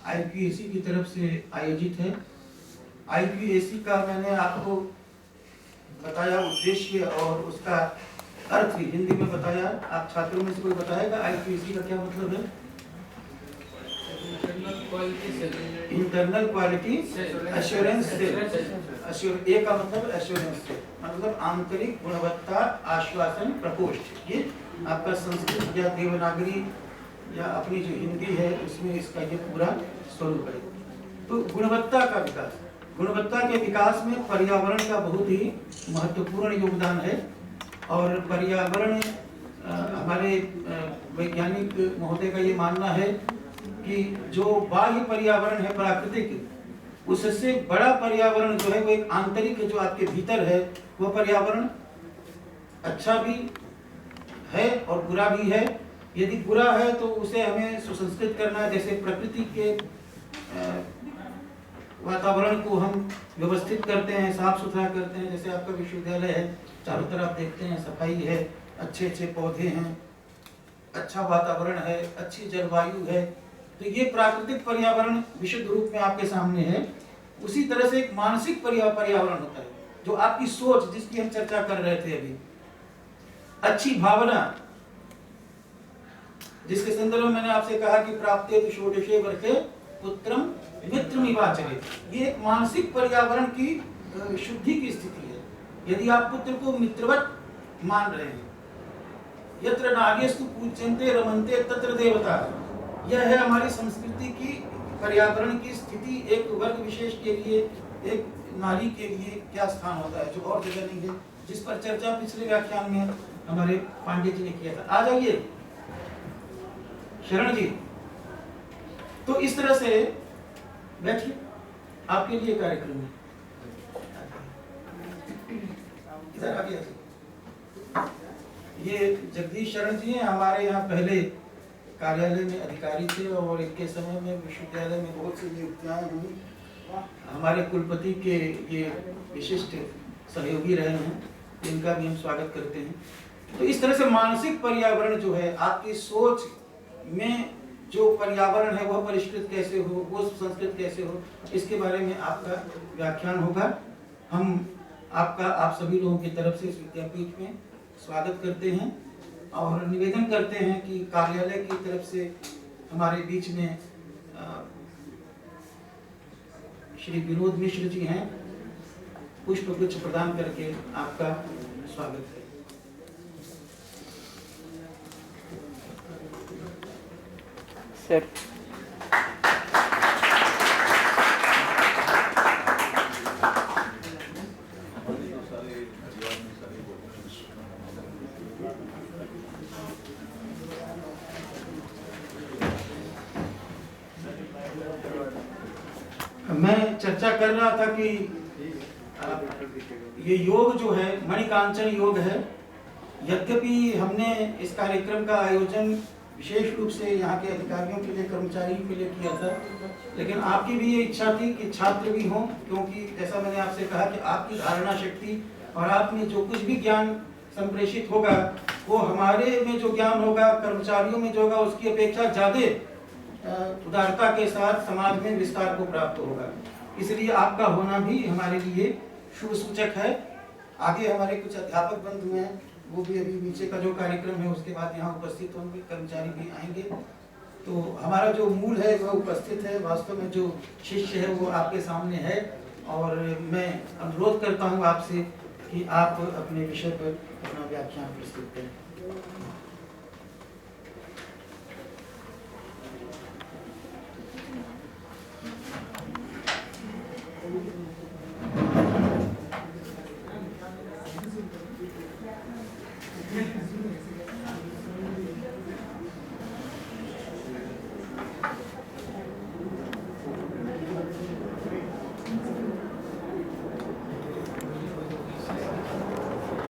IQAC की तरफ से आयोजित है। IQAC का मैंने आपको बताया उद्देश्य और उसका अर्थ हिंदी में बताया। आप छात्रों में से कोई बताएगा IQAC का क्या मतलब है? Internal quality assurance cell. A का मतलब एश्योरेंस सेल, मतलब आंतरिक गुणवत्ता आश्वासन प्रकोष्ठ। ये आपका संस्कृत या देवनागरी या अपनी जो हिंदी है उसमें इसका ये पूरा स्वरूप है। तो गुणवत्ता का विकास, गुणवत्ता के विकास में पर्यावरण का बहुत ही महत्वपूर्ण योगदान है। और पर्यावरण हमारे वैज्ञानिक महोदय का ये मानना है कि जो बाह्य पर्यावरण है प्राकृतिक, उससे बड़ा पर्यावरण जो है वो एक आंतरिक जो आपके भीतर है वो पर्यावरण अच्छा भी है और बुरा भी है। यदि बुरा है तो उसे हमें सुसंस्कृत करना है, जैसे प्रकृति के वातावरण को हम व्यवस्थित करते हैं, साफ सुथरा करते हैं। जैसे आपका विश्वविद्यालय है, चारों तरफ देखते हैं सफाई है, अच्छे अच्छे पौधे हैं, अच्छा वातावरण है, अच्छी जलवायु है, तो ये प्राकृतिक पर्यावरण विशुद्ध रूप में आपके सामने है। उसी तरह से एक मानसिक पर्यावरण होता है, जो आपकी सोच, जिसकी हम चर्चा कर रहे थे अभी, अच्छी भावना, जिसके संदर्भ में मैंने आपसे कहा कि प्राप्ते षोडशे वर्षे पुत्रम मित्रमिवाचरे, ये एक मानसिक पर्यावरण की शुद्धि की स्थिति है। यदि आप पुत्र को मित्रवत मान रहे हैं, यत्र नार्यस्तु पूज्यन्ते रमन्ते तत्र देवता, यह है हमारी संस्कृति की पर्यावरण की स्थिति। एक वर्ग विशेष के लिए, एक नारी के लिए क्या स्थान होता है जो और जगह नहीं है, जिस पर चर्चा पिछले व्याख्यान में हमारे पांडे जी ने किया था। आ जाइए शरण जी। तो इस तरह से बैठिए, आपके लिए कार्यक्रम है। इधर आ गया। ये जगदीश शरण जी हैं, हमारे यहाँ पहले कार्यालय में अधिकारी थे और इनके समय में विश्वविद्यालय में बहुत सी नियुक्तियां हुई। हमारे कुलपति के ये विशिष्ट सहयोगी रहे हैं, इनका भी हम स्वागत करते हैं। तो इस तरह से मानसिक पर्यावरण जो है, आपकी सोच में जो पर्यावरण है वह परिष्कृत कैसे हो, वो संस्कृत कैसे हो, इसके बारे में आपका व्याख्यान होगा। हम आपका, आप सभी लोगों की तरफ से इस विद्यापीठ में स्वागत करते हैं और निवेदन करते हैं कि कार्यालय की तरफ से हमारे बीच में श्री विनोद मिश्र जी हैं, पुष्पगुच्छ प्रदान करके आपका स्वागत है। सर मैं चर्चा कर रहा था कि ये योग जो है मणिकांचन योग है। यद्यपि हमने इस कार्यक्रम का आयोजन विशेष रूप से यहाँ के अधिकारियों के लिए, कर्मचारियों के लिए किया था, लेकिन आपकी भी ये इच्छा थी कि छात्र भी हों, क्योंकि जैसा मैंने आपसे कहा कि आपकी धारणा शक्ति और आप में जो कुछ भी ज्ञान संप्रेषित होगा वो हमारे में जो ज्ञान होगा, कर्मचारियों में जो होगा, उसकी अपेक्षा ज़्यादा उदारता के साथ समाज में विस्तार को प्राप्त होगा। इसलिए आपका होना भी हमारे लिए शुभ सूचक है। आगे हमारे कुछ अध्यापक बंधु हैं, वो भी अभी नीचे का जो कार्यक्रम है उसके बाद यहाँ उपस्थित होंगे, कर्मचारी भी आएंगे। तो हमारा जो मूल है वह उपस्थित है। वास्तव में जो शिष्य है वो आपके सामने है और मैं अनुरोध करता हूँ आपसे कि आप अपने विषय पर अपना व्याख्यान प्रस्तुत करें।